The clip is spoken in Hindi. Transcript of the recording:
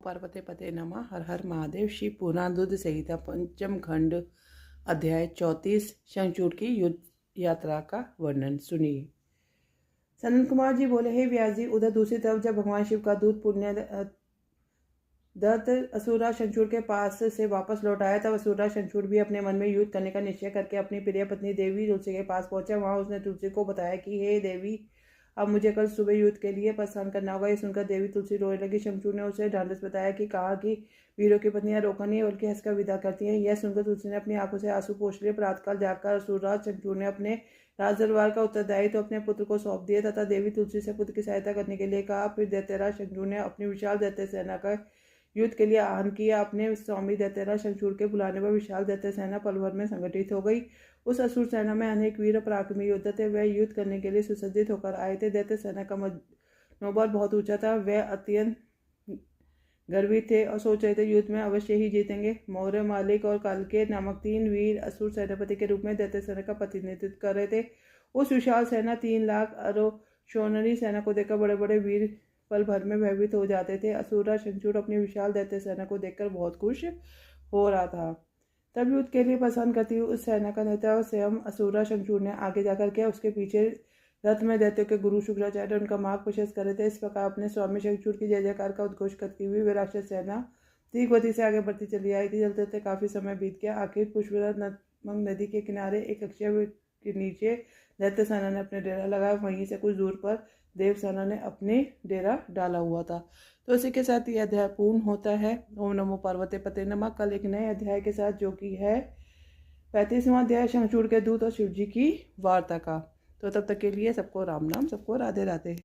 पार्वती पते नमः। हर हर महादेव। श्री पूर्णानंद संहिता पंचम खंड अध्याय 34 शंखचूड़ की युद्ध यात्रा का वर्णन सुनिए। सनत कुमार जी बोले, हे व्यास जी, उधर दूसरी तरफ जब भगवान शिव का दूत पुण्य दत्त असुरराज शंखचूड़ के पास से वापस लौट आया, तब असुरराज शंखचूड़ भी अपने मन में युद्ध करने का निश्चय करके अपनी प्रिय पत्नी देवी तुलसी के पास पहुंचा। वहां उसने तुलसी को बताया कि हे देवी, अब मुझे कल सुबह युद्ध के लिए प्रस्थान करना होगा। ये सुनकर देवी तुलसी रोने लगी। शंखचूड़ ने उसे ढांढस बताया कि कहा कि वीरों की पत्नियां रोका नहीं बल्कि हंसकर विदा करती हैं। यह सुनकर तुलसी ने अपनी आंखों से आंसू पोंछ लिए। प्रातःकाल जाकर असुरराज शंखचूड़ ने अपने राज दरबार का उत्तरदायित्व अपने पुत्र को सौंप दिया तथा देवी तुलसी से पुत्र की सहायता करने के लिए कहा। फिर दैत्यराज शंखचूड़ ने अपनी विशाल दैत्य सेना का युद्ध के लिए आह्वान किया। अपने स्वामी दैत्यराज शंखचूड़ के बुलाने पर विशाल दैत्य सेना पल भर में संगठित हो गई। उस असुर सेना में अनेक वीर पराक्रमी योद्धा थे। वह युद्ध करने के लिए सुसज्जित होकर आए थे। दैत्य सेना का मनोबल बहुत ऊंचा था। वह अत्यंत गर्वित थे और सोच रहे थे युद्ध में अवश्य ही जीतेंगे। मौर्य, मालिक और कालके नामक 3 वीर असुर सेनापति के रूप में दैत्य सेना का प्रतिनिधित्व कर रहे थे। उस विशाल सेना 3 लाख अरोशोनरी सेना को देखकर बड़े बड़े वीर पल भर में भयभीत हो जाते थे। असुरराज शंखचूड़ अपनी विशाल दैत्य सेना को देखकर बहुत खुश हो रहा था। तब युद्ध के लिए प्रस्थान करती हुई उस सेना का नेता स्वयं असुरराज शंखचूड़ ने आगे जाकर के उसके पीछे रथ में दैत्यों के गुरु शुक्राचार्य उनका मार्ग प्रशस्त कर रहे थे। इस प्रकार अपने स्वामी शंखचूड़ की जय जयकार का उद्घोष करती हुई वे राक्षस सेना तीव्र गति से आगे बढ़ती चली आई थी। चलते चलते काफी समय बीत गया। आखिर पुष्परथ नामक नदी के किनारे एक अक्षय के नीचे दैत्य सेना ने अपने डेरा लगाया। वहीं से कुछ दूर पर देव सेना ने अपने डेरा डाला हुआ था। तो इसी के साथ ये अध्याय पूर्ण होता है। ओम नमो पार्वती पते नमः। कल एक नए अध्याय के साथ, जो कि है 35वां अध्याय शंखचूड़ के दूत और शिव जी की वार्ता का। तो तब तक के लिए सबको राम नाम, सबको राधे राधे।